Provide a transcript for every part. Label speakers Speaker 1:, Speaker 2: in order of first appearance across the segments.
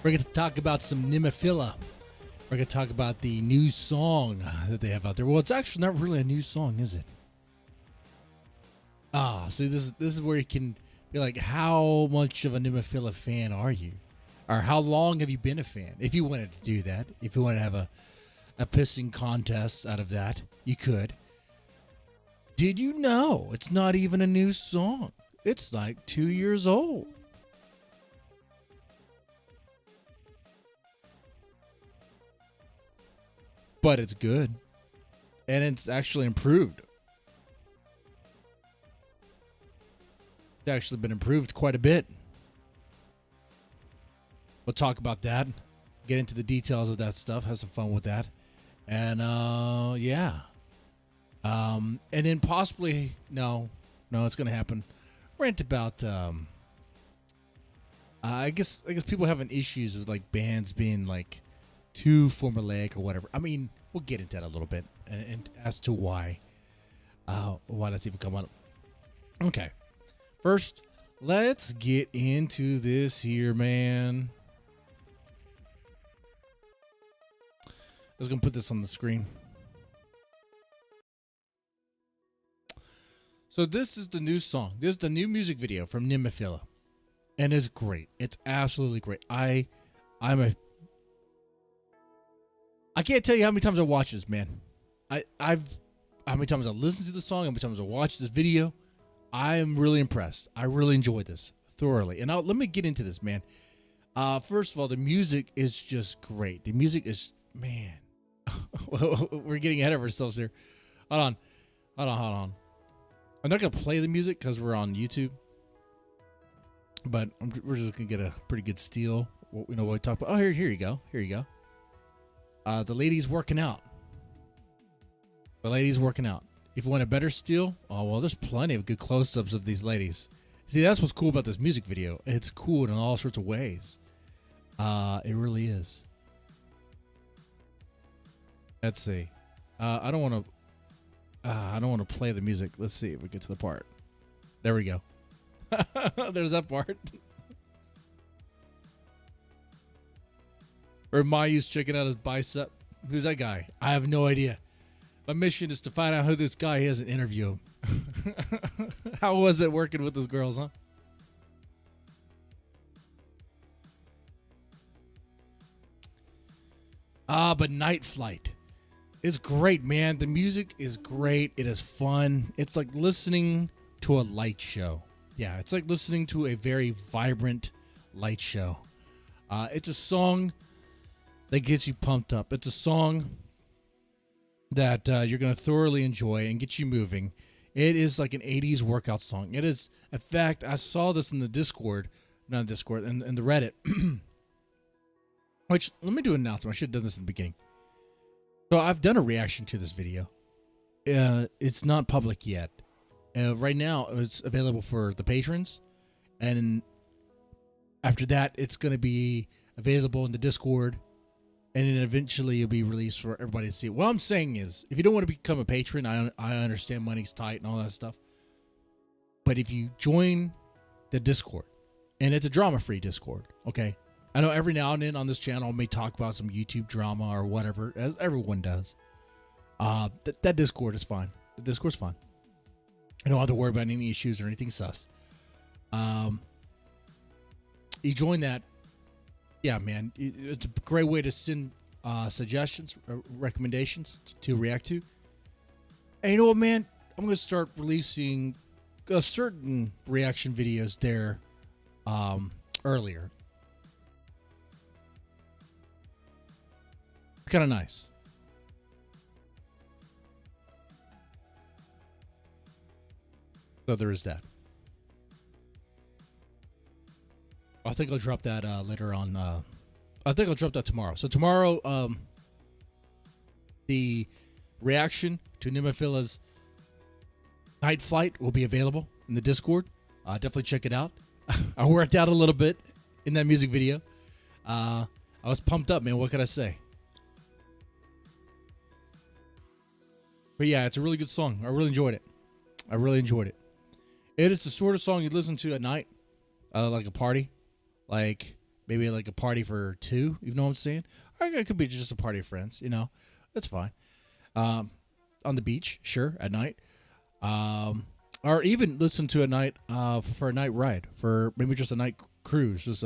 Speaker 1: We're going to talk about some NEMOPHILA. We're going to talk about the new song that they have out there. Well, it's actually not really a new song, is it? So this is where you can be like, how much of a NEMOPHILA fan are you? Or how long have you been a fan? If you wanted to do that, if you wanted to have a pissing contest out of that, you could. Did you know it's not even a new song? It's like 2 years old. But it's good. And it's actually improved. It's actually been improved quite a bit. We'll talk about that. Get into the details of that stuff. Have some fun with that. And, yeah. And then possibly, no, it's going to happen. Rant about, I guess people having issues with like bands being like too formulaic or whatever. I mean, we'll get into that a little bit and as to why that's even come up. Okay. First, let's get into this here, man. I was going to put this on the screen. So this is the new song. This is the new music video from NEMOPHILA. And it's great. It's absolutely great. I can't tell you how many times I watched this, man. How many times I listened to the song, how many times I watched this video. I am really impressed. I really enjoyed this thoroughly. And let me get into this, man. First of all, the music is just great. The music is, man. We're getting ahead of ourselves here. Hold on. I'm not going to play the music because we're on YouTube. But we're just going to get a pretty good steal. What we talk about. Oh, here you go. The lady's working out. If you want a better steal, oh, well, there's plenty of good close-ups of these ladies. See, that's what's cool about this music video. It's cool in all sorts of ways. It really is. Let's see. I don't want to play the music. Let's see if we get to the part. There we go. There's that part. Or Mayu's checking out his bicep. Who's that guy? I have no idea. My mission is to find out who this guy is and interview him. How was it working with those girls, huh? But Night Flight is great, man. The music is great. It is fun. It's like listening to a light show. Yeah, it's like listening to a very vibrant light show. It's a song that gets you pumped up. It's a song that you're going to thoroughly enjoy and get you moving. It is like an 80s workout song. It is, in fact, I saw this in the Discord, in the Reddit. Which, let me do an announcement. I should have done this in the beginning. So I've done a reaction to this video. It's not public yet. Right now, it's available for the patrons. And after that, it's going to be available in the Discord. And then eventually it'll be released for everybody to see. What I'm saying is, if you don't want to become a patron, I understand money's tight and all that stuff. But if you join the Discord, and it's a drama-free Discord, okay? I know every now and then on this channel I may talk about some YouTube drama or whatever, as everyone does. That Discord is fine. The Discord's fine. I don't have to worry about any issues or anything sus. You join that. Yeah, man, it's a great way to send suggestions, recommendations to react to. And you know what, man? I'm going to start releasing certain reaction videos there earlier. Kind of nice. So there is that. I think I'll drop that later on. I think I'll drop that tomorrow. So tomorrow, the reaction to NEMOPHILA's Night Flight will be available in the Discord. Definitely check it out. I worked out a little bit in that music video. I was pumped up, man. What could I say? But yeah, it's a really good song. I really enjoyed it. It is the sort of song you listen to at night, like a party. Like maybe like a party for two. You know what I'm saying? Or it could be just a party of friends. That's fine. On the beach, sure, at night. Or even listen to a night for a night ride, for maybe just a night cruise, just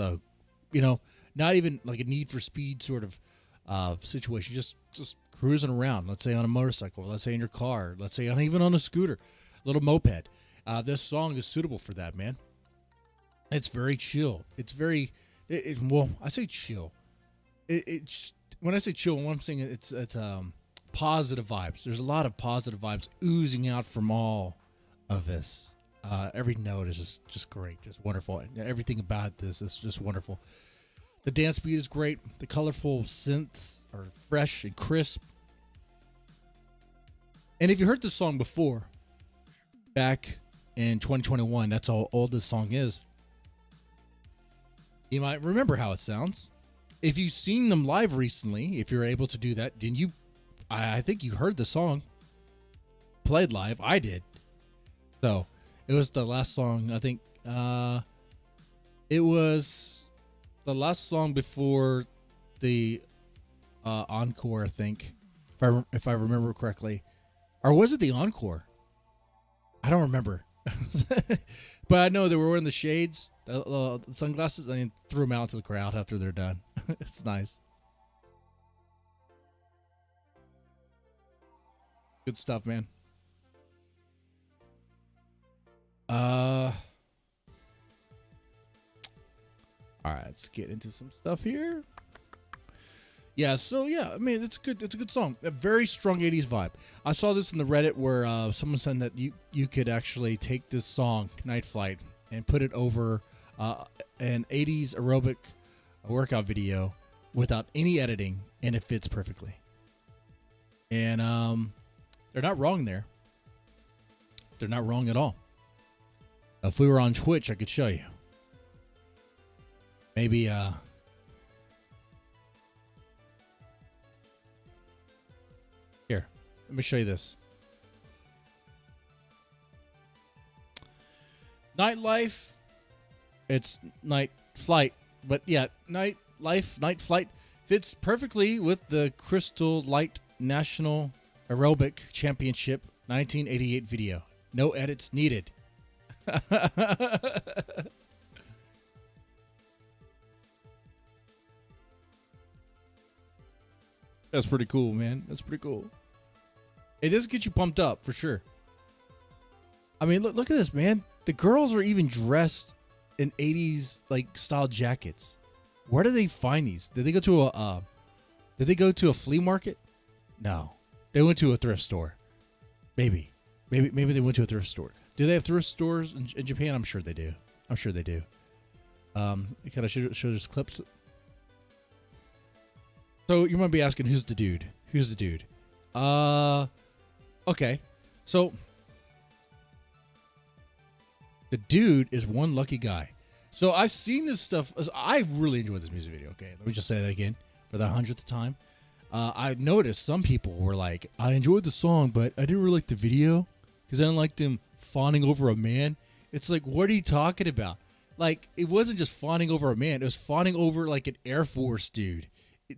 Speaker 1: not even like a Need for Speed sort of situation, just cruising around. Let's say on a motorcycle, let's say in your car, let's say even on a scooter, little moped. This song is suitable for that, man. It's very chill. It's very, well, I say chill. When I say chill, what I'm saying it's positive vibes. There's a lot of positive vibes oozing out from all of this. Every note is just great, just wonderful. Everything about this is just wonderful. The dance beat is great. The colorful synths are fresh and crisp. And if you heard this song before, back in 2021, that's how old this song is, you might remember how it sounds. If you've seen them live recently, if you're able to do that, then I think you heard the song played live. I did. So it was the last song. I think it was the last song before the encore, I think, if I remember correctly. Or was it the encore? I don't remember. But I know they were wearing the shades, the sunglasses, and threw them out to the crowd after they're done. It's nice. Good stuff, man. All right, let's get into some stuff here. Yeah, so yeah, I mean, it's good. It's a good song. A very strong 80s vibe. I saw this in the Reddit where someone said that you could actually take this song, Night Flight, and put it over an 80s aerobic workout video without any editing, and it fits perfectly. And they're not wrong there. They're not wrong at all. If we were on Twitch, I could show you. Maybe here, let me show you this. Nightlife, it's night flight, but yeah, night flight fits perfectly with the Crystal Light National Aerobic Championship 1988 video. No edits needed. That's pretty cool, man. That's pretty cool. It does get you pumped up for sure. I mean, look at this, man. The girls are even dressed in 80s like style jackets. Where do they find these? Did they go to a flea market? No. They went to a thrift store. Maybe they went to a thrift store. Do they have thrift stores in Japan? I'm sure they do. Can I show this clips? So you might be asking, who's the dude? Okay. So the dude is one lucky guy. So I've seen this stuff. I really enjoyed this music video. Okay, let me just say that again for the 100th time. I noticed some people were like, I enjoyed the song, but I didn't really like the video because I didn't like them fawning over a man. It's like, what are you talking about? Like, it wasn't just fawning over a man. It was fawning over like an Air Force dude.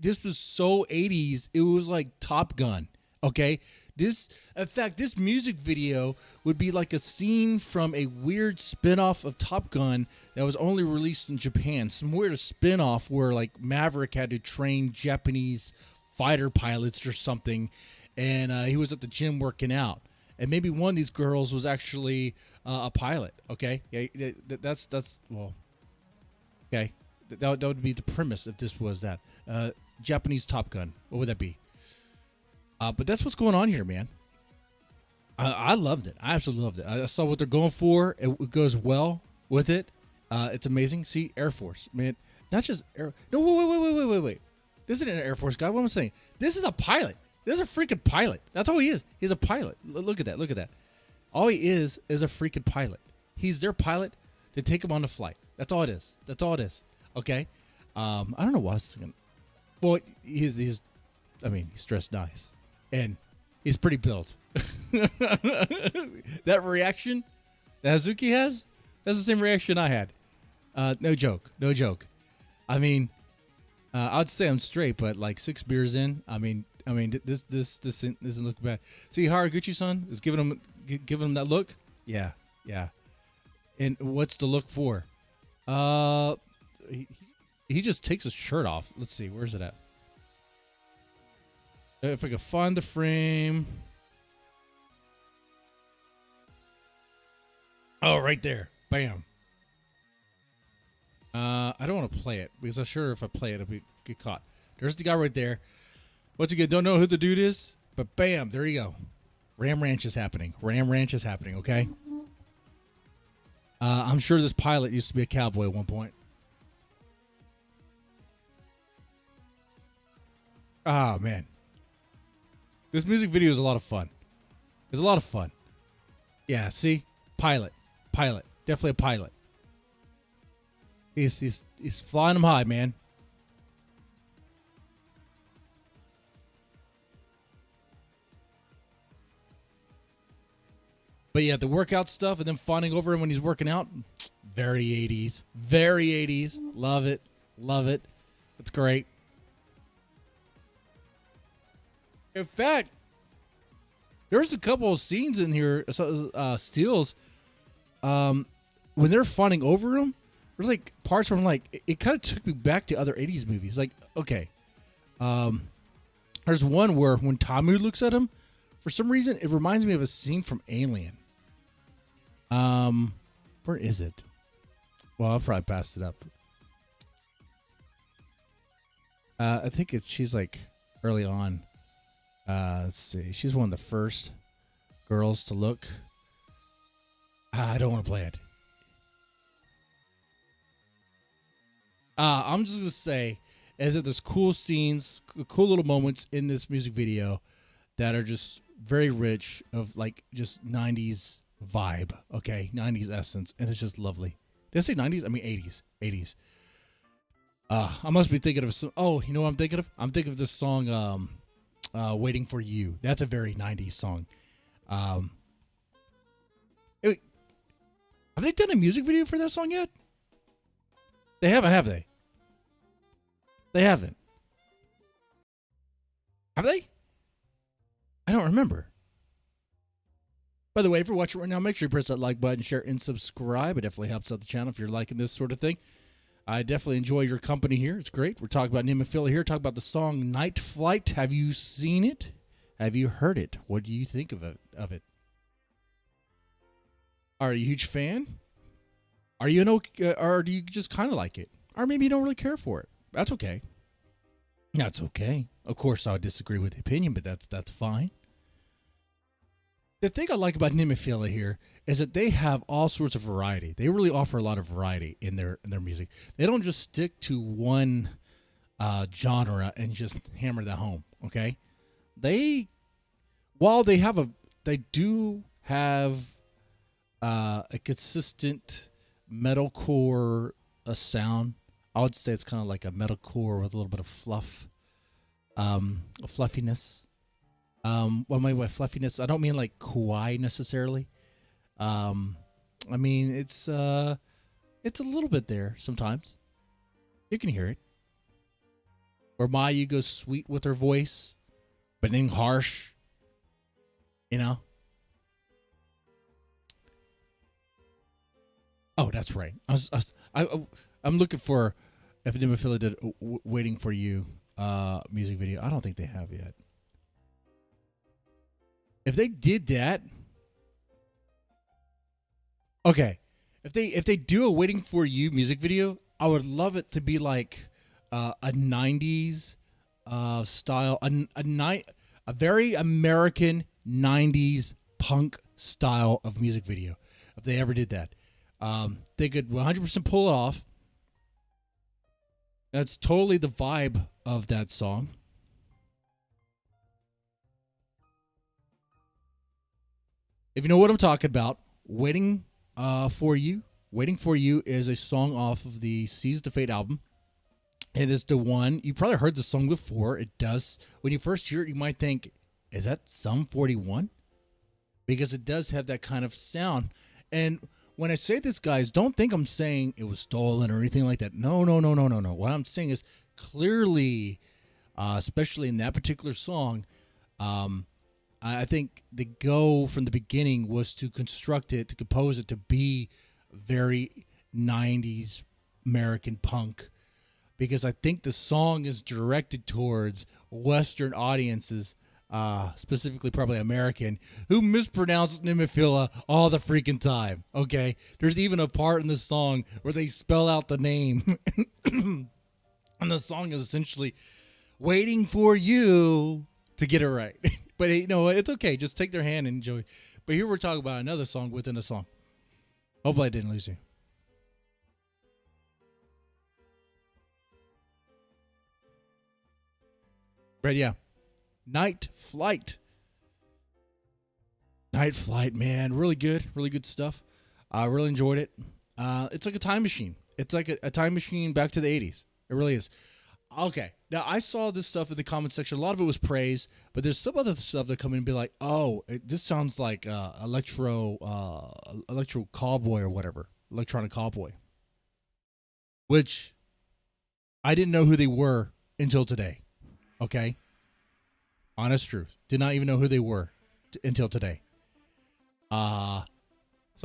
Speaker 1: This was so 80s. It was like Top Gun. Okay. In fact, this music video would be like a scene from a weird spinoff of Top Gun that was only released in Japan. Some weird spinoff where like Maverick had to train Japanese fighter pilots or something, and he was at the gym working out. And maybe one of these girls was actually a pilot. Okay, yeah, that's well, okay. That would be the premise if this was that Japanese Top Gun. What would that be? But that's what's going on here, man. I loved it. I absolutely loved it. I saw what they're going for. It goes well with it. It's amazing. See, Air Force, man. Not just Air. No, wait. This isn't an Air Force guy. What am I saying? This is a pilot. This is a freaking pilot. That's all he is. He's a pilot. Look at that. All he is a freaking pilot. He's their pilot to take him on the flight. That's all it is. Okay. I don't know why I was thinking. Well, he's dressed nice. And he's pretty built. That reaction that Hazuki has, that's the same reaction I had. No joke. I mean, I'd say I'm straight, but like 6 beers in, this doesn't look bad. See, Haraguchi-san is giving him that look. Yeah, yeah. And what's the look for? He just takes his shirt off. Let's see, where's it at? If I can find the frame. Oh, right there. Bam. I don't want to play it because I'm sure if I play it, it'll get caught. There's the guy right there. Once again, don't know who the dude is, but bam, there you go. Ram Ranch is happening. Ram Ranch is happening, okay? I'm sure this pilot used to be a cowboy at one point. Ah, man. This music video is a lot of fun. It's a lot of fun. Yeah, see? Pilot. Definitely a pilot. He's flying them high, man. But yeah, the workout stuff and then fawning over him when he's working out, very 80s. Very 80s. Love it. Love it. It's great. In fact, there's a couple of scenes in here, steals, when they're fawning over him, there's like parts where I'm like, it kind of took me back to other 80s movies. Like, okay. There's one where when Tamu looks at him, for some reason, it reminds me of a scene from Alien. Where is it? Well, I'll probably pass it up. I think she's like early on. Let's see. She's one of the first girls to look. I don't want to play it. I'm just going to say is that there's cool scenes, cool little moments in this music video that are just very rich of like just 90s vibe, okay? 90s essence, and it's just lovely. Did I say 90s? I mean 80s. 80s. I must be thinking of some. Oh, you know what I'm thinking of? I'm thinking of this song, Waiting for You. That's a very 90s song. Have they done a music video for that song yet? They haven't, have they? They haven't. Have they? I don't remember. By the way, if you're watching right now, make sure you press that like button, share, and subscribe. It definitely helps out the channel if you're liking this sort of thing. I definitely enjoy your company here. It's great. We're talking about NEMOPHILA here. Talk about the song Night Flight. Have you seen it? Have you heard it? What do you think of it? Are you a huge fan? Are you or do you just kind of like it? Or maybe you don't really care for it. That's okay. That's okay. Of course, I would disagree with the opinion, but that's fine. The thing I like about NEMOPHILA here is that they have all sorts of variety. They really offer a lot of variety in their music. They don't just stick to one genre and just hammer that home. Okay, they do have a consistent metalcore sound. I would say it's kind of like a metalcore with a little bit of fluff, a fluffiness. Well, by fluffiness, I don't mean like kawaii necessarily. I mean it's a little bit there sometimes. You can hear it. Or Mayu goes sweet with her voice, but then harsh. You know. Oh, that's right. I'm looking for if NEMOPHILA did "Waiting for You" music video. I don't think they have yet. If they did that, okay. If they do a "Waiting for You" music video, I would love it to be like a 90s style, a very American 90s punk style of music video. If they ever did that, they could 100% pull it off. That's totally the vibe of that song. If you know what I'm talking about, Waiting for You. Waiting for You is a song off of the Seize the Fate album. It is the one, you probably heard the song before. It does. When you first hear it, you might think, is that Sum 41? Because it does have that kind of sound. And when I say this, guys, don't think I'm saying it was stolen or anything like that. No, no, no, no, no, no. What I'm saying is clearly, especially in that particular song, I think the go from the beginning was to construct it, to compose it to be very 90s American punk, because I think the song is directed towards Western audiences, specifically probably American, who mispronounce NEMOPHILA all the freaking time. Okay, there's even a part in the song where they spell out the name, and the song is essentially waiting for you to get it right. But you know what? It's okay. Just take their hand and enjoy. But here we're talking about another song within a song. Hopefully I didn't lose you. But yeah, Night Flight. Night Flight, man, really good stuff. I really enjoyed it. It's like a time machine. It's like a time machine back to the 80s. It really is. Okay, now I saw this stuff in the comment section. A lot of it was praise, but there's some other stuff that come in and be like, "Oh, this sounds like electro cowboy or whatever, electronic cowboy," which I didn't know who they were until today. Okay, honest truth, did not even know who they were until today. So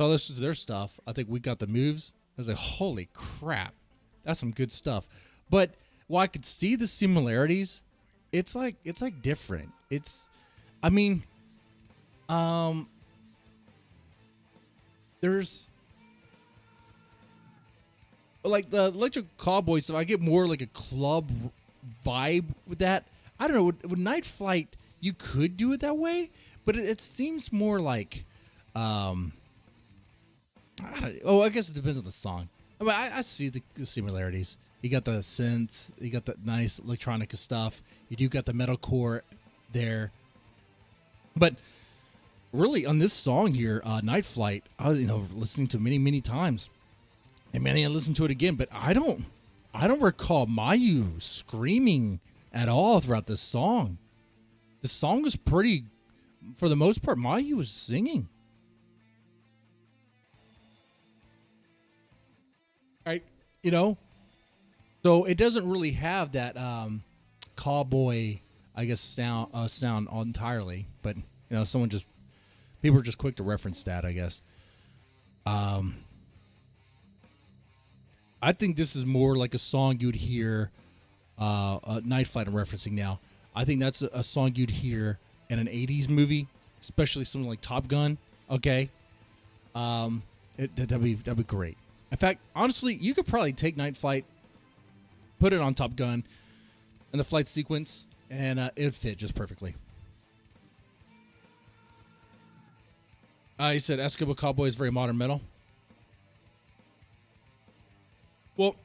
Speaker 1: I listened to their stuff. I think We Got the Moves. I was like, holy crap, that's some good stuff. But while I could see the similarities, it's like different. There's like the electric cowboy stuff. I get more like a club vibe with that. I don't know. With Night Flight, you could do it that way, but it seems more like, I guess it depends on the song. I mean, I see the similarities. You got the synth, you got the nice electronica stuff. You do got the metalcore there. But really, on this song here, Night Flight, I was listening to many times, and man, I listened to it again. But I don't recall Mayu screaming at all throughout this song. The song was pretty, for the most part, Mayu was singing. Right, so it doesn't really have that cowboy, I guess, sound entirely. But people are just quick to reference that, I guess. I think this is more like a song you'd hear. Night Flight I'm referencing now. I think that's a song you'd hear in an 80s movie, especially something like Top Gun. Okay, that'd be great. In fact, honestly, you could probably take Night Flight, put it on Top Gun, and the flight sequence, and it'd fit just perfectly. He said Eskimo Cowboy is very modern metal. Well,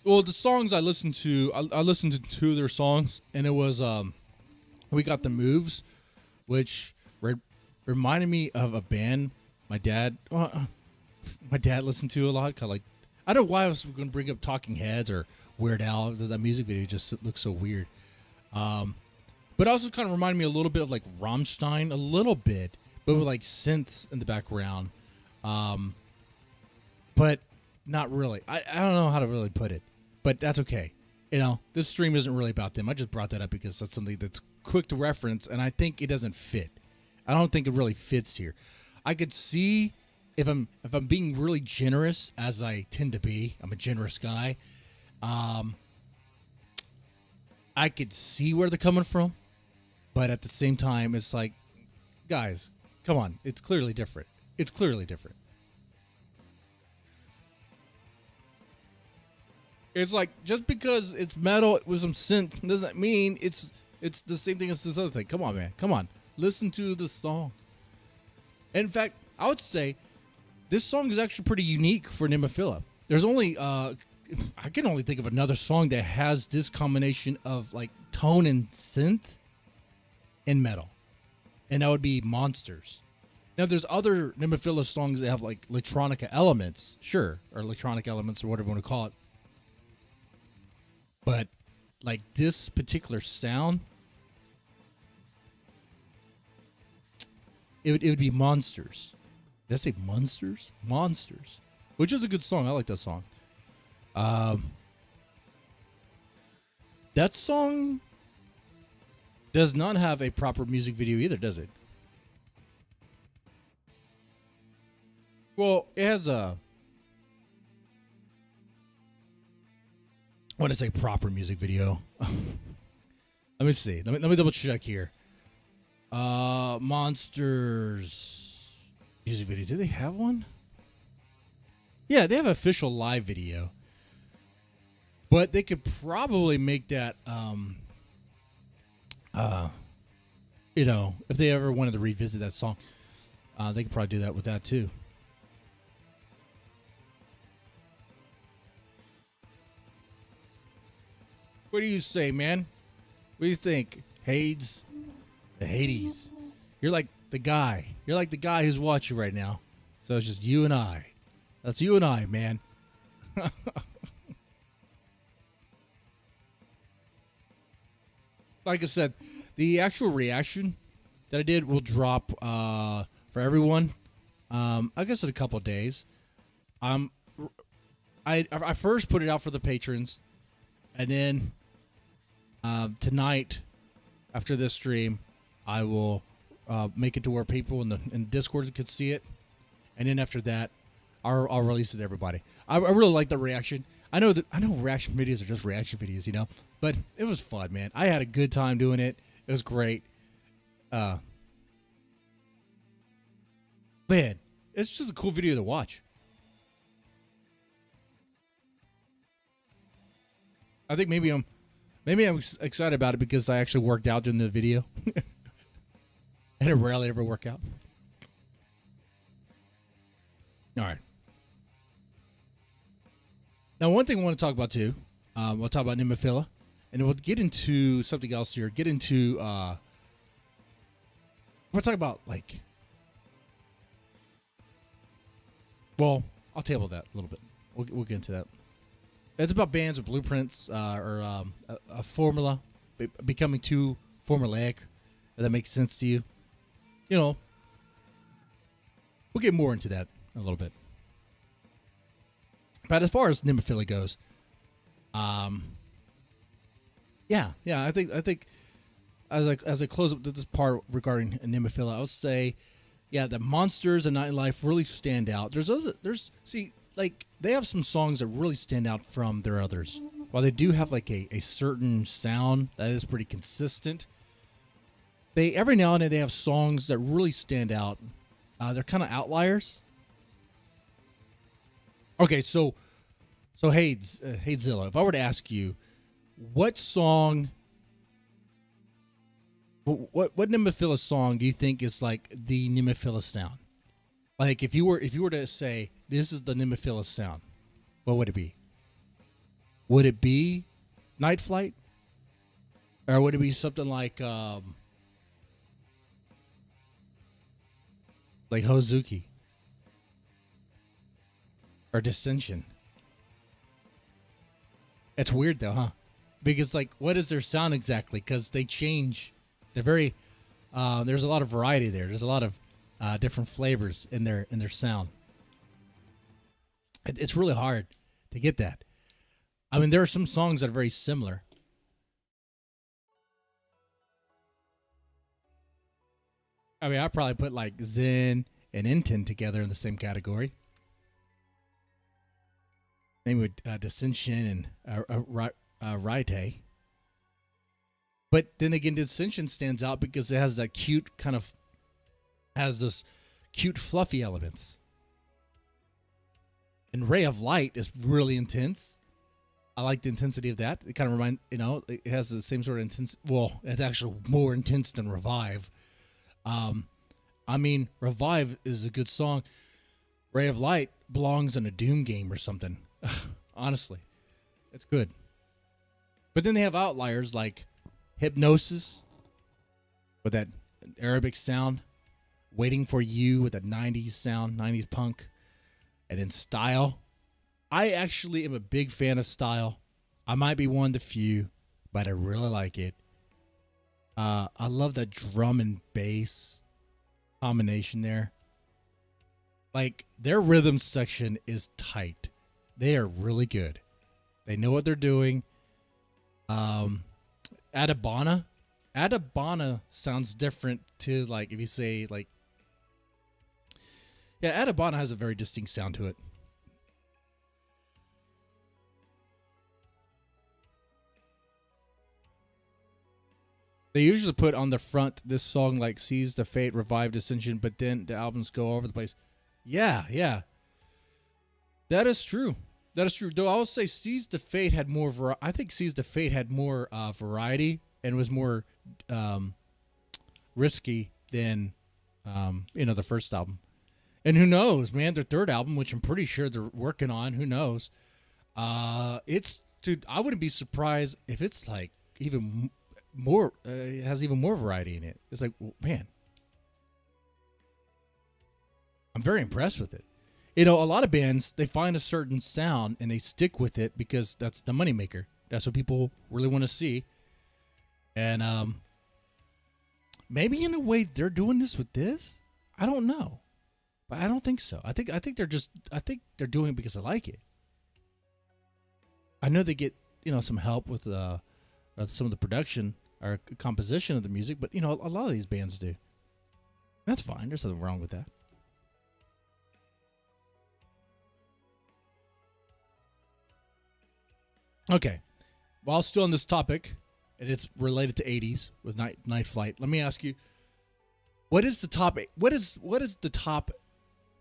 Speaker 1: the songs I listened to, I listened to two of their songs, and it was We Got the Moves, which reminded me of a band my dad listened to a lot. I don't know why I was going to bring up Talking Heads or Weird Al. That music video just looks so weird. But also kind of reminded me a little bit of like Rammstein, a little bit, but with like synths in the background. But not really. I don't know how to really put it, but that's okay. This stream isn't really about them. I just brought that up because that's something that's quick to reference, and I think it doesn't fit. I don't think it really fits here. I could see if I'm being really generous, as I tend to be. I'm a generous guy. I could see where they're coming from, but at the same time, it's like, guys, come on. It's clearly different. It's clearly different. It's like, just because it's metal with some synth doesn't mean it's the same thing as this other thing. Come on, man. Come on. Listen to the song. In fact, I would say this song is actually pretty unique for NEMOPHILA. There's only, I can only think of another song that has this combination of like tone and synth and metal. And that would be Monsters. Now, there's other NEMOPHILA songs that have like electronica elements, sure, or electronic elements or whatever you want to call it. But like this particular sound, it would be Monsters. Did I say Monsters? Monsters. Which is a good song. I like that song. That song does not have a proper music video either, does it? Well, it has a... I want to say proper music video. Let me see. Let me double check here. Monsters music video. Do they have one? Yeah, they have an official live video. But they could probably make that you know, if they ever wanted to revisit that song, they could probably do that with that too. What do you say, man? What do you think? Hades? The Hades. You're like the guy. You're like the guy who's watching right now. So it's just you and I. That's you and I, man. Like I said, the actual reaction that I did will drop for everyone. I guess in a couple of days. I first put it out for the patrons, and then tonight, after this stream, I will make it to where people in Discord could see it, and then after that, I'll release it to everybody. I really like the reaction. I know reaction videos are just reaction videos, you know, but it was fun, man. I had a good time doing it. It was great. Man, it's just a cool video to watch. I think maybe I'm excited about it because I actually worked out during the video. And I rarely ever work out. All right. Now, one thing I want to talk about too, we'll talk about NEMOPHILA, and we'll get into something else here. Get into, we'll talk about like, well, I'll table that a little bit. We'll get into that. It's about bands with blueprints or a formula becoming too formulaic. If that makes sense to you. You know, we'll get more into that a little bit. But as far as NEMOPHILA goes, yeah, I think as I close up this part regarding NEMOPHILA, I would say, yeah, the Monsters and Nightlife really stand out. See, like, they have some songs that really stand out from their others. While they do have like a certain sound that is pretty consistent, they every now and then they have songs that really stand out. They're kind of outliers. Okay, so Hadezilla, if I were to ask you, what song, what NEMOPHILA song do you think is like the NEMOPHILA sound? Like if you were to say this is the NEMOPHILA sound, what would it be? Would it be Night Flight, or would it be something like Hozuki or Dissension? It's weird though, huh? Because like, what is their sound exactly? Because they change. They're very. There's a lot of variety there. There's a lot of different flavors in their sound. It's really hard to get that. I mean, there are some songs that are very similar. I mean, I probably put like Zen and Inten together in the same category. Maybe with Dissension and Raite. But then again, Dissension stands out because it has that cute has this cute fluffy elements. And Ray of Light is really intense. I like the intensity of that. It kind of it has the same sort of intense. Well, it's actually more intense than Revive. I mean, Revive is a good song. Ray of Light belongs in a Doom game or something. Honestly, it's good. But then they have outliers like Hypnosis with that Arabic sound, Waiting for You with that 90s sound, 90s punk, and then Style. I actually am a big fan of Style. I might be one of the few, but I really like it. I love that drum and bass combination there. Like, their rhythm section is tight. They are really good. They know what they're doing. Adabana. Adabana sounds different to, like, if you say, like... Yeah, Adabana has a very distinct sound to it. They usually put on the front this song like Seize the Fate, Revived Ascension, but then the albums go all over the place. Yeah. That is true. Though I will say Seize the Fate had more I think Seize the Fate had more variety and was more risky than the first album. And who knows, man, their third album, which I'm pretty sure they're working on, who knows? Dude, I wouldn't be surprised if it's like even more, it has even more variety in it. It's like, well, man, I'm very impressed with it. A lot of bands, they find a certain sound and they stick with it because that's the moneymaker. That's what people really want to see. And maybe in a way they're doing this with this. I don't know, but I don't think so. I think they're doing it because I like it. I know they get some help with some of the production or composition of the music, but a lot of these bands do. That's fine. There's nothing wrong with that. Okay. While still on this topic, and it's related to 80s with Night Flight, let me ask you, what is the top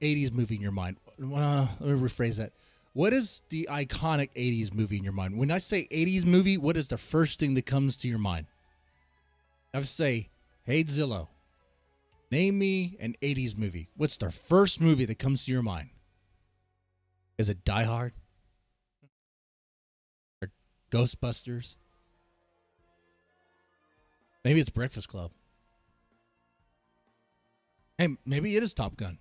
Speaker 1: 80s movie in your mind? Let me rephrase that. What is the iconic 80s movie in your mind? When I say 80s movie, what is the first thing that comes to your mind? I have to say, hey Zillow, name me an 80s movie. What's the first movie that comes to your mind? Is it Die Hard? Or Ghostbusters? Maybe it's Breakfast Club. Hey, maybe it is Top Gun.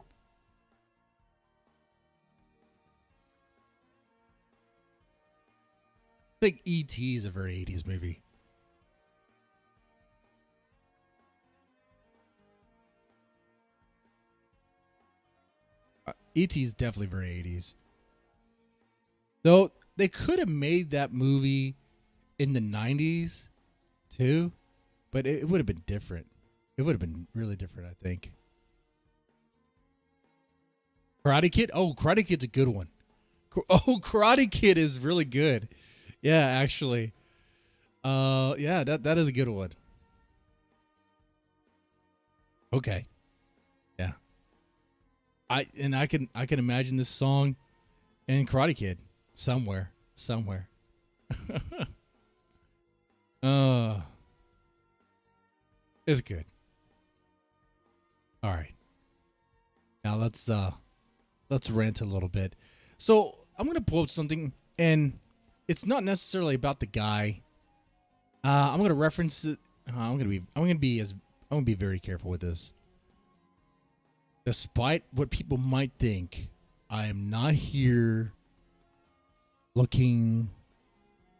Speaker 1: I think E.T. is a very 80s movie. E.T. is definitely very 80s. Though they could have made that movie in the 90s too, but it would have been different. It would have been really different, I think. Karate Kid? Oh, Karate Kid's a good one. Oh, Karate Kid is really good. Yeah, actually. Yeah, that is a good one. Okay. Yeah. I can imagine this song in Karate Kid somewhere. It's good. All right. Now let's rant a little bit. So I'm gonna pull up something, and it's not necessarily about the guy. I'm gonna reference it. I'm gonna be very careful with this. Despite what people might think, I am not here looking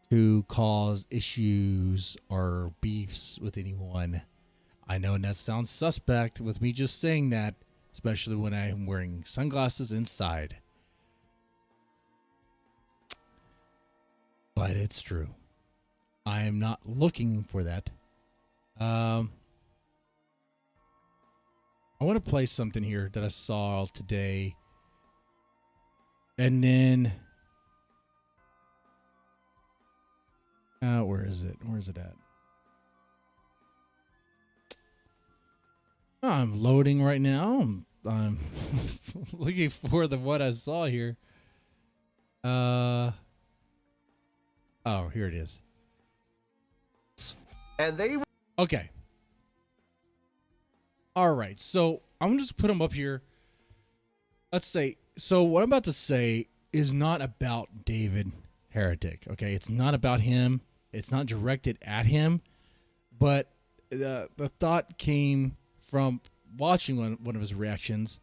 Speaker 1: to cause issues or beefs with anyone. I know that sounds suspect with me just saying that, especially when I am wearing sunglasses inside. But it's true. I am not looking for that. I want to play something here that I saw today. And then... where is it? Where is it at? I'm loading right now. I'm looking for what I saw here. Oh, here it is.
Speaker 2: And they...
Speaker 1: Okay. All right. So I'm just put them up here. Let's say. So what I'm about to say is not about David Heretic. Okay. It's not about him. It's not directed at him. But the thought came from watching one of his reactions.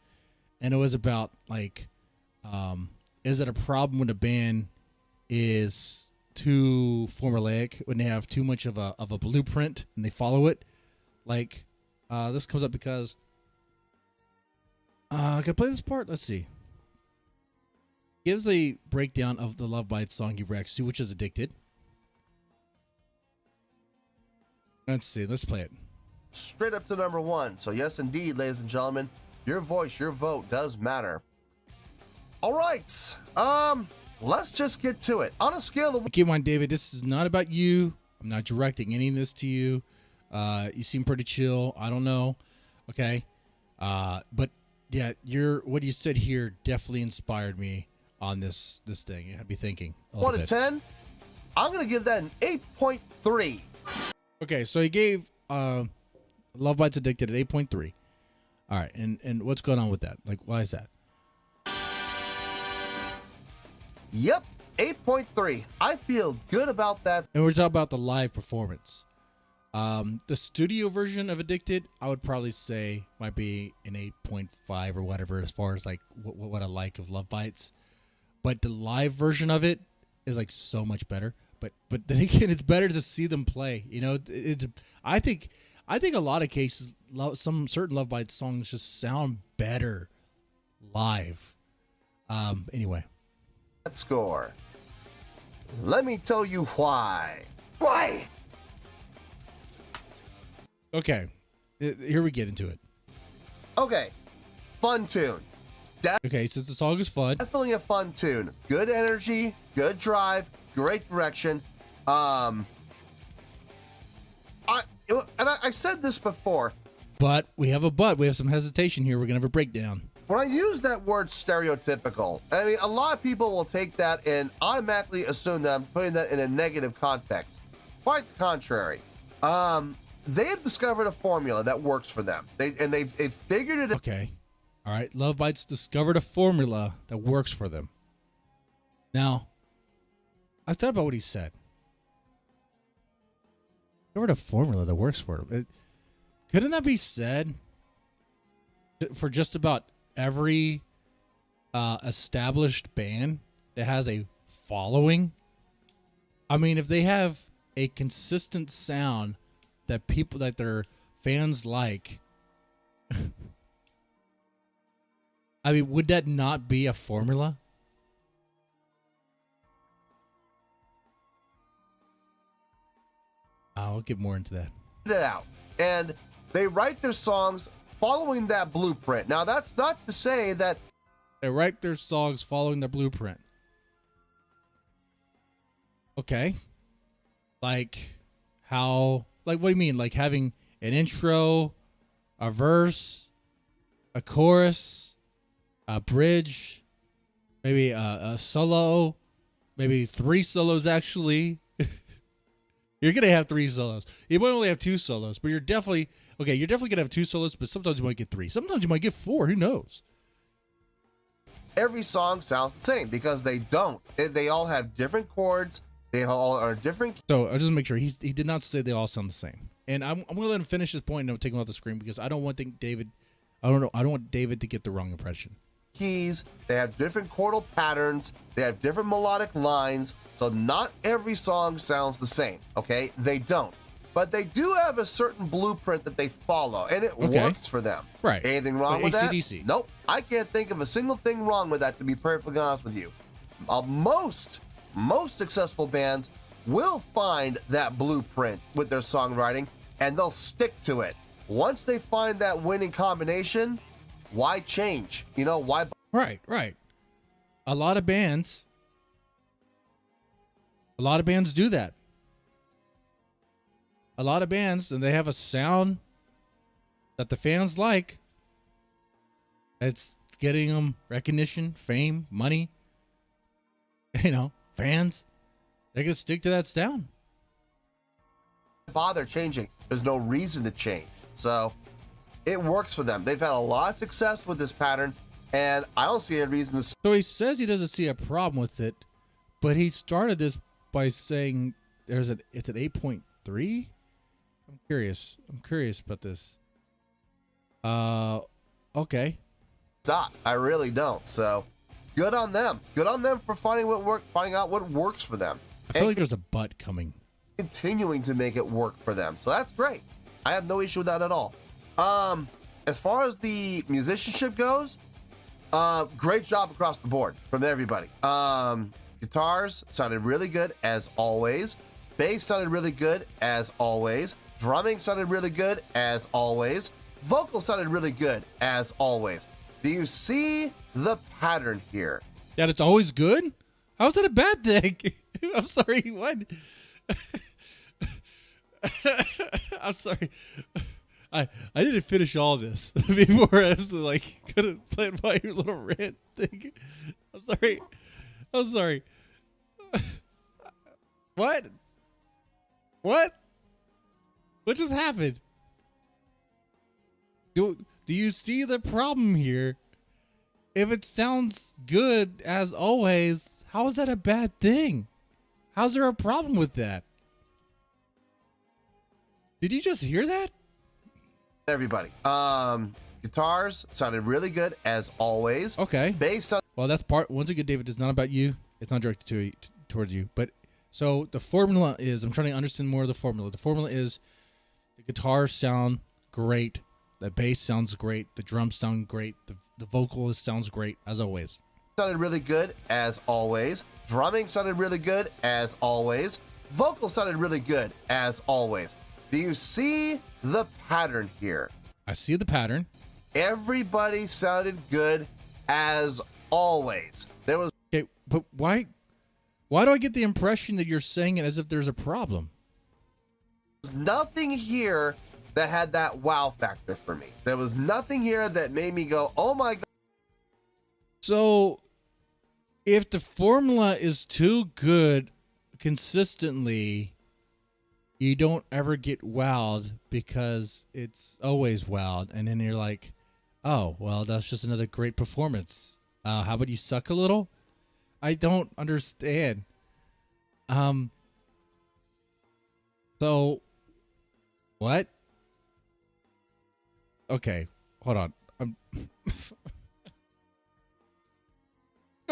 Speaker 1: And it was about, like, is it a problem when a band is too formulaic, when they have too much of a blueprint and they follow it? Like, this comes up because Can I play this part? Let's see. Gives a breakdown of the Love Bites song he reacts to, which is Addicted. Let's see. Let's play it.
Speaker 2: Straight up to number 1. So yes, indeed, ladies and gentlemen, your voice, your vote does matter. All right. Let's just get to it. On a scale of...
Speaker 1: Keep in mind, David, this is not about you. I'm not directing any of this to you. You seem pretty chill. I don't know. Okay. But yeah, what you said here definitely inspired me on this thing. I'd be thinking a
Speaker 2: 1 to 10, I'm going to give that an 8.3.
Speaker 1: Okay, so he gave Love Bites Addicted at 8.3. All right, and what's going on with that? Like, why is that?
Speaker 2: Yep, 8.3. I feel good about that.
Speaker 1: And we're talking about the live performance. The studio version of Addicted, I would probably say might be an 8.5 or whatever as far as like what I like of Love Bites. But the live version of it is like so much better. But then again, it's better to see them play. You know, I think a lot of cases, some certain Love Bites songs just sound better live. Anyway.
Speaker 2: Score. Let me tell you why. Why?
Speaker 1: Okay, here we get into it.
Speaker 2: Okay, fun tune.
Speaker 1: Okay, since the song is fun.
Speaker 2: Definitely a fun tune. Good energy, good drive, great direction. I said this before.
Speaker 1: But we have a but. We have some hesitation here. We're going to have a breakdown.
Speaker 2: When I use that word stereotypical, I mean, a lot of people will take that and automatically assume that I'm putting that in a negative context. Quite the contrary. They have discovered a formula that works for them. They've figured it out.
Speaker 1: Okay. All right. Love Bites discovered a formula that works for them. Now, I thought about what he said. Discovered a formula that works for them. Couldn't that be said for just about every established band that has a following? I mean, if they have a consistent sound that their fans like, I mean, would that not be a formula? I'll get more into that.
Speaker 2: It out, and they write their songs following that blueprint. Now, that's not to say that
Speaker 1: they write their songs following the blueprint. Okay. Like how, like, what do you mean? Like having an intro, a verse, a chorus, a bridge, maybe a solo, maybe 3 solos actually. You're going to have 3 solos. You might only have 2 solos, but you're definitely going to have 2 solos, but sometimes you might get 3. Sometimes you might get 4. Who knows?
Speaker 2: every song sounds the same because they don't. They all have different chords. They all are different.
Speaker 1: So I'll just make sure he did not say they all sound the same. And I'm going to let him finish his point and I'll take him off the screen because I don't want David to get the wrong impression.
Speaker 2: Keys, they have different chordal patterns, they have different melodic lines, so not every song sounds the same, okay? They don't. But they do have a certain blueprint that they follow, and it works for them.
Speaker 1: Right.
Speaker 2: Anything wrong with
Speaker 1: AC/DC.
Speaker 2: that? Nope. I can't think of a single thing wrong with that, to be perfectly honest with you. Most successful bands will find that blueprint with their songwriting, and they'll stick to it. Once they find that winning combination, why change? You know, why?
Speaker 1: Right. A lot of bands do that. A lot of bands, and they have a sound that the fans like. It's getting them recognition, fame, money. You know, fans. They're going to stick to that sound.
Speaker 2: Bother changing. There's no reason to change. So it works for them. They've had a lot of success with this pattern, and I don't see any reason to.
Speaker 1: So he says he doesn't see a problem with it, but he started this by saying it's an 8.3. I'm curious about this. Okay.
Speaker 2: Stop. I really don't. So good on them. Good on them for finding out what works for them.
Speaker 1: I feel like there's a but coming. Continuing
Speaker 2: to make it work for them. So that's great. I have no issue with that at all. as far as the musicianship goes, great job across the board from everybody. Guitars sounded really good as always. Bass sounded really good as always. Drumming sounded really good as always. Vocals sounded really good as always. Do you see the pattern here?
Speaker 1: That it's always good? How's that a bad thing? I'm sorry, what? I'm sorry. I didn't finish all this before I was like gonna play by your little rant thing. I'm sorry. I'm sorry. What? What? What just happened? Do you see the problem here? If it sounds good as always, how is that a bad thing? How's there a problem with that? Did you just hear that?
Speaker 2: Everybody. Guitars sounded really good as always.
Speaker 1: Okay.
Speaker 2: Bass.
Speaker 1: Well, that's part. Once again, David, it's not about you. It's not directed towards you. But so the formula is, I'm trying to understand more of the formula. The formula is the guitars sound great. The bass sounds great. The drums sound great. The vocalist sounds great as always.
Speaker 2: Sounded really good as always. Drumming sounded really good as always. Vocals sounded really good as always. Do you see the pattern here?
Speaker 1: I see the pattern.
Speaker 2: Everybody sounded good as always. There was
Speaker 1: Okay, but why do I get the impression that you're saying it as if there's a problem?
Speaker 2: nothing here that had that wow factor for me. There was nothing here that made me go, oh my God.
Speaker 1: So if the formula is too good consistently, you don't ever get wowed because it's always wowed. And then you're like, oh, well, that's just another great performance. How about you suck a little? I don't understand. So what? Okay, hold on.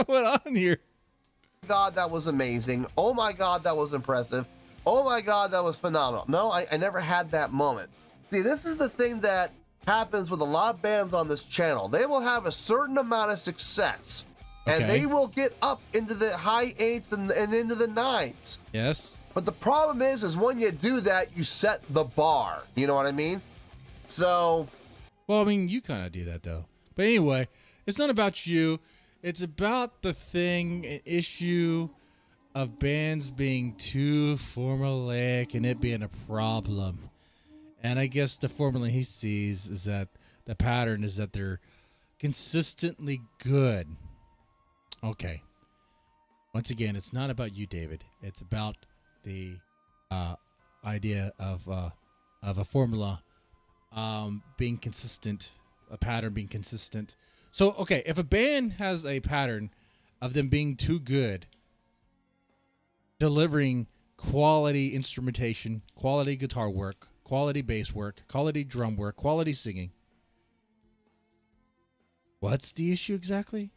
Speaker 1: What's on here?
Speaker 2: God, that was amazing. Oh my God, that was impressive. Oh my God, that was phenomenal. No, I never had that moment. See, this is the thing that happens with a lot of bands on this channel. They will have a certain amount of success, and
Speaker 1: Okay.
Speaker 2: they will get up into the high eights and into the nines.
Speaker 1: Yes.
Speaker 2: But the problem is when you do that, you set the bar. You know what I mean? So,
Speaker 1: Well, I mean, you kind of do that, though. But anyway, it's not about you. It's about the thing, an issue of bands being too formulaic and it being a problem. And I guess the formula he sees is that the pattern is that they're consistently good. Okay. Once again, it's not about you, David. It's about the idea of a formula being consistent, a pattern being consistent. So, okay, if a band has a pattern of them being too good, delivering quality instrumentation, quality guitar work, quality bass work, quality drum work, quality singing, what's the issue exactly?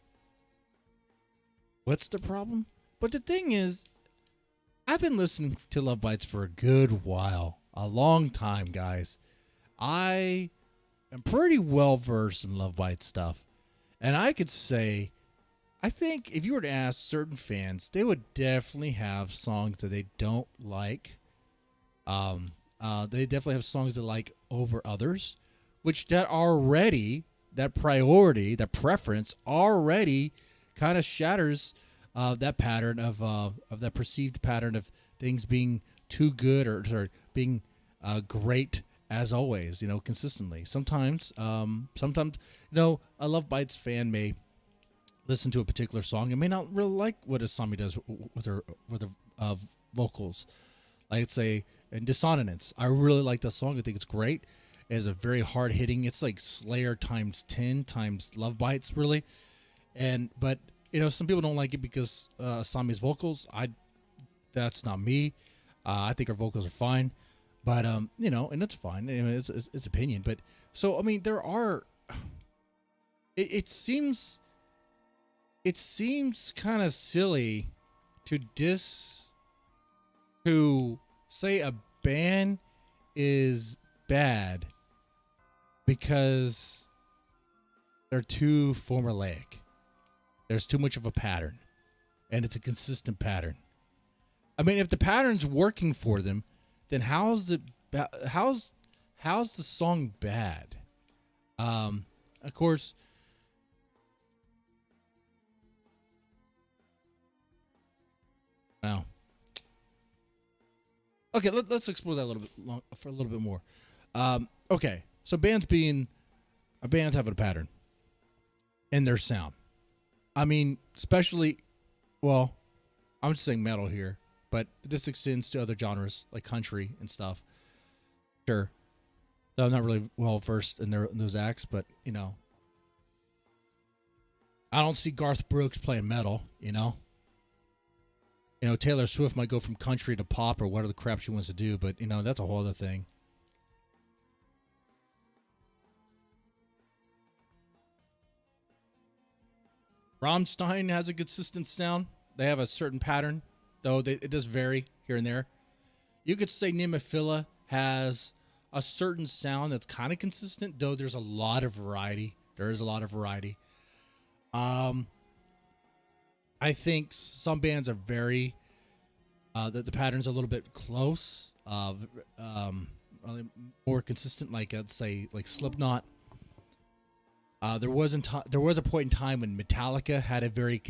Speaker 1: What's the problem? But the thing is, I've been listening to Love Bites for a good while, a long time, guys. I am pretty well versed in Love Bites stuff. And I could say, I think if you were to ask certain fans, they would definitely have songs that they don't like. They definitely have songs they like over others, which that already, that priority, that preference already kind of shatters that pattern of that perceived pattern of things being too good or being great as always, consistently. Sometimes, a Love Bites fan may listen to a particular song and may not really like what Asami does with her vocals. Like, say, in Dissonance, I really like that song. I think it's great. It has a very hard hitting. It's like Slayer times 10 times Love Bites, really. But some people don't like it because Asami's vocals. That's not me. I think her vocals are fine. But and it's fine. I mean, it's opinion. But so I mean, there are. It seems kind of silly to say a band is bad because they're too formulaic. There's too much of a pattern, and it's a consistent pattern. I mean, if the pattern's working for them, then how's the song bad? Of course. Wow. Okay, let's explore that a little bit for a little bit more. Okay, so bands having a pattern in their sound. I mean, especially, well, I'm just saying metal here, but this extends to other genres like country and stuff. Sure, though I'm not really well versed in those acts, but you know, I don't see Garth Brooks playing metal. You know, Taylor Swift might go from country to pop or whatever the crap she wants to do, but that's a whole other thing. Rammstein has a consistent sound. They have a certain pattern, though it does vary here and there. You could say NEMOPHILA has a certain sound that's kind of consistent, though there's a lot of variety. There is a lot of variety. I think some bands are very that the pattern's a little bit close, more consistent. Like I'd say, like Slipknot. There was a point in time when Metallica had a very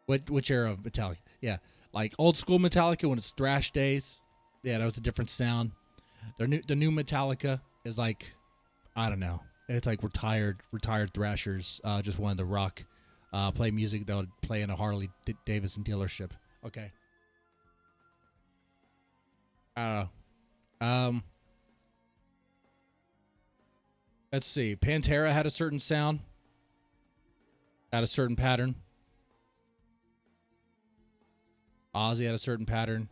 Speaker 1: which era of Metallica? Yeah, like old school Metallica when it's thrash days. Yeah, that was a different sound. The new Metallica is like, I don't know. It's like retired thrashers just wanted to rock, play music that would play in a Harley Davidson dealership. Okay. I don't know. Let's see. Pantera had a certain sound. Had a certain pattern. Ozzy had a certain pattern.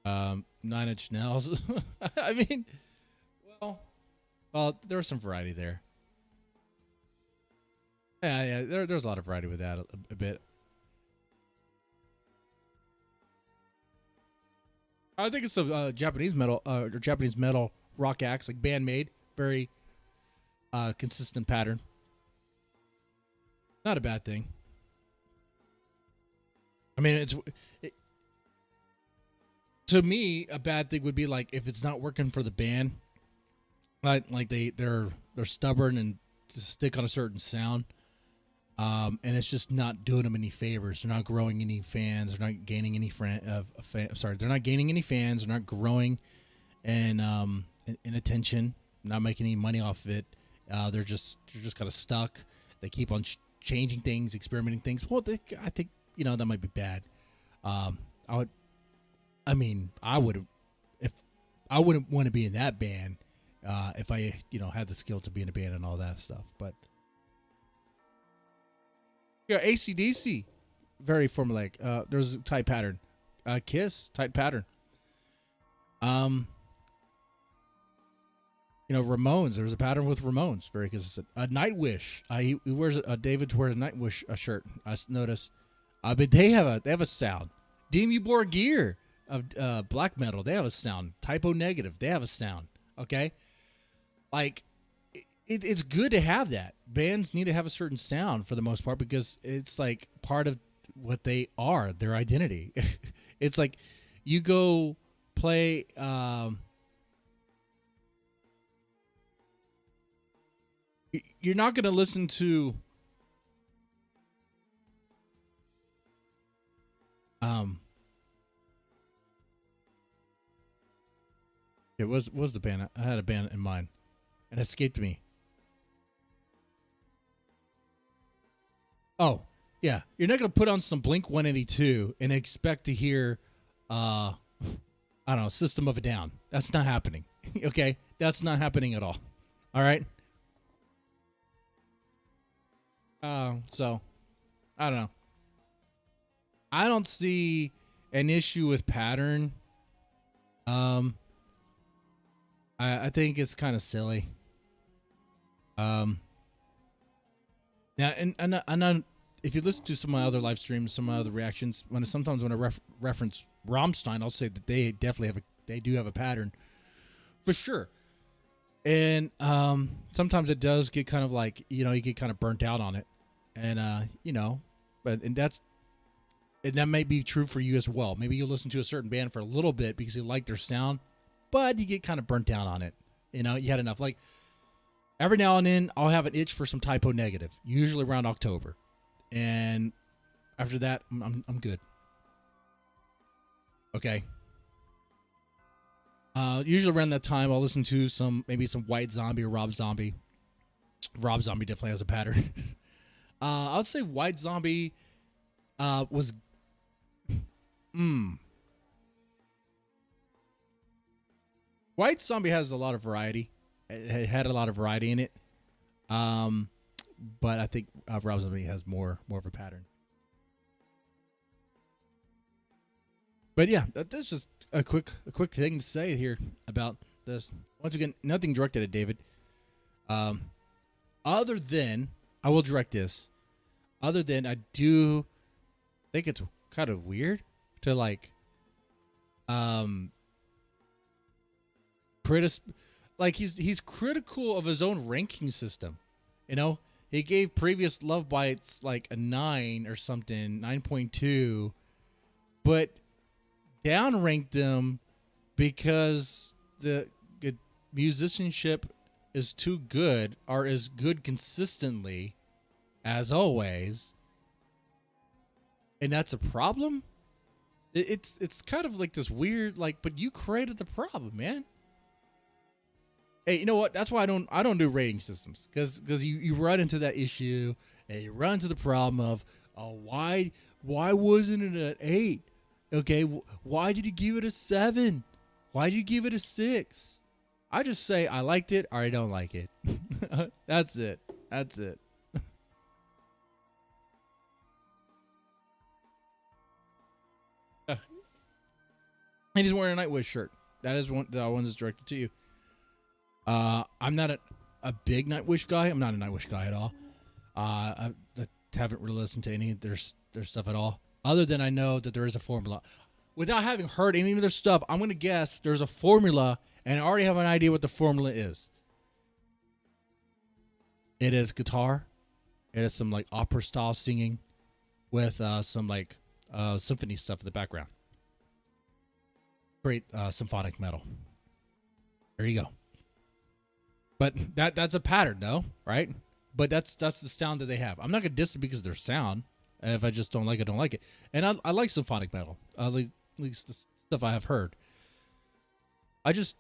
Speaker 1: 9 Inch Nails. I mean, well, there was some variety there. Yeah, there's a lot of variety with that a bit. I think it's a Japanese metal or Japanese metal rock acts like Bandmade, very consistent pattern. Not a bad thing. I mean, to me, a bad thing would be like if it's not working for the band, like they're stubborn and stick on a certain sound, and it's just not doing them any favors. They're not growing any fans. They're not gaining any they're not gaining any fans. They're not growing, and in attention, not making any money off of it. They're just kind of stuck. They keep on changing things, experimenting things. Well, I think that might be bad. I wouldn't want to be in that band if I had the skill to be in a band and all that stuff. But yeah, AC/DC, very formulaic. There's a tight pattern. Kiss, tight pattern. Ramones. There was a pattern with Ramones, very consistent. Nightwish. He wears David's wearing a Nightwish shirt. I noticed. But they have a sound. Dimmu Borgir of black metal. They have a sound. Typo Negative. They have a sound. Okay, like it's good to have that. Bands need to have a certain sound for the most part because it's like part of what they are, their identity. It's like you go play. You're not going to listen to it was the band. I had a band in mind and it escaped me. Oh, yeah. You're not going to put on some Blink 182 and expect to hear I don't know, System of a Down. That's not happening. Okay? That's not happening at all. All right? So, I don't know. I don't see an issue with pattern. I think it's kind of silly. Now, and if you listen to some of my other live streams, some of my other reactions, sometimes when I reference Rammstein, I'll say that they definitely have they do have a pattern for sure. And sometimes it does get kind of like, you get kind of burnt out on it. And, and that may be true for you as well. Maybe you listen to a certain band for a little bit because you like their sound, but you get kind of burnt out on it. You had enough. Like every now and then I'll have an itch for some Typo Negative, usually around October. And after that, I'm good. Okay. Usually around that time, I'll listen to maybe some White Zombie or Rob Zombie. Rob Zombie definitely has a pattern. I'll say White Zombie was. White Zombie has a lot of variety. It had a lot of variety in it. But I think Rob Zombie has more of a pattern. But yeah, that's just a quick thing to say here about this. Once again, nothing directed at David. Other than I will direct this. Other than I do think it's kind of weird to like he's critical of his own ranking system. He gave Previous Love Bites like a 9 or something, 9.2, but downranked them because the musicianship is too good or is good consistently as always, and that's a problem. It's kind of like this weird but you created the problem, man. Hey, you know what? That's why I don't do rating systems because you run into that issue and you run into the problem of why wasn't it an 8? Okay, why did you give it a 7? Why did you give it a 6? I just say I liked it or I don't like it. That's it. And he's wearing a Nightwish shirt. That is one that's directed to you. I'm not a big Nightwish guy. I'm not a Nightwish guy at all. I haven't really listened to any of their stuff at all. Other than I know that there is a formula. Without having heard any of their stuff, I'm going to guess there's a formula, and I already have an idea what the formula is. It is guitar. It is some opera-style singing with some symphony stuff in the background. Great symphonic metal. There you go. But that's a pattern, though, right? But that's the sound that they have. I'm not going to diss it because of their sound. If I just don't like it, don't like it. And I like symphonic metal. At least the stuff I have heard. I just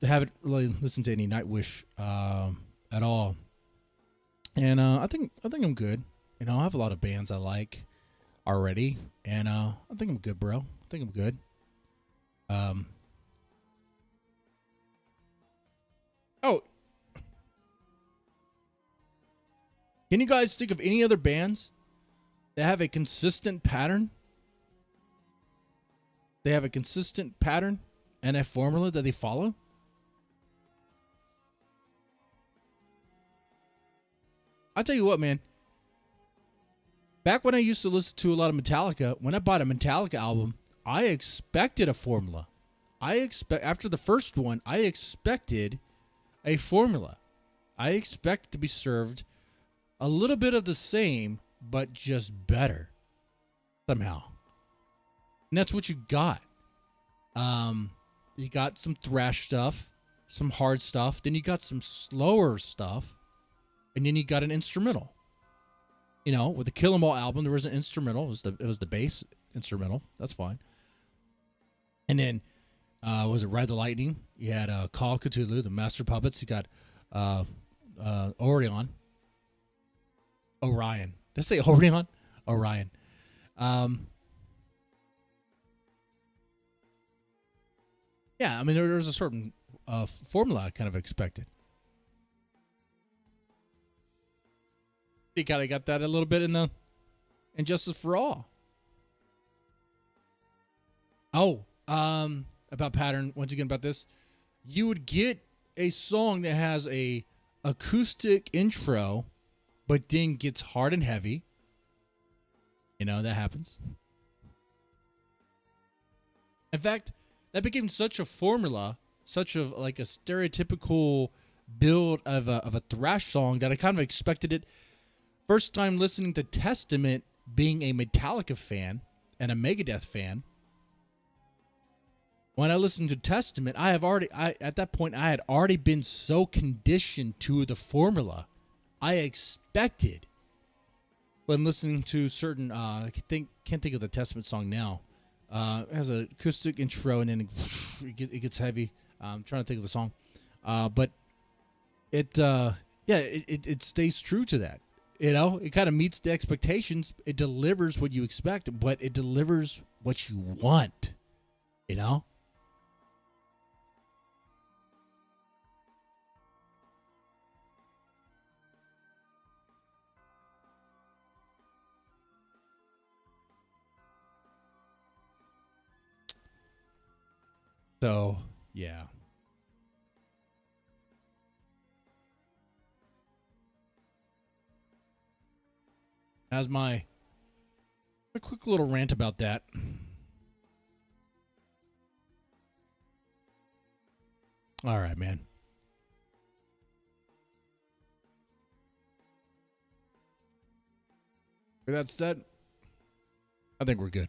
Speaker 1: haven't really listened to any Nightwish at all. And I think I'm good. I have a lot of bands I like already. And I think I'm good, bro. I think I'm good. Oh. Can you guys think of any other bands that have a consistent pattern? They have a consistent pattern and a formula that they follow? I'll tell you what, man. Back when I used to listen to a lot of Metallica, when I bought a Metallica album, I expected a formula. After the first one, I expected a formula. I expected to be served a little bit of the same, but just better somehow. And that's what you got. You got some thrash stuff, some hard stuff, then you got some slower stuff, and then you got an instrumental. With the Kill 'Em All album, there was an instrumental. It was the bass instrumental. That's fine. And then was it Ride the Lightning? You had Call of Cthulhu, the Master Puppets. You got Orion. Did I say Orion? Orion. Yeah, I mean, there's a certain formula I kind of expected. You kind of got that a little bit in Justice for All. Oh, about pattern, once again, about this. You would get a song that has a acoustic intro, but then gets hard and heavy. That happens. In fact, that became such a formula, such of like a stereotypical build of a thrash song that I kind of expected it. First time listening to Testament, being a Metallica fan and a Megadeth fan, when I listened to Testament, at that point I had already been so conditioned to the formula. I expected, when listening to certain, can't think of the Testament song now. It has an acoustic intro and then it gets heavy. I'm trying to think of the song, but it stays true to that. You know, it kind of meets the expectations. It delivers what you expect, but it delivers what you want. You know. So, yeah. As a quick little rant about that. All right, man. With that said, I think we're good.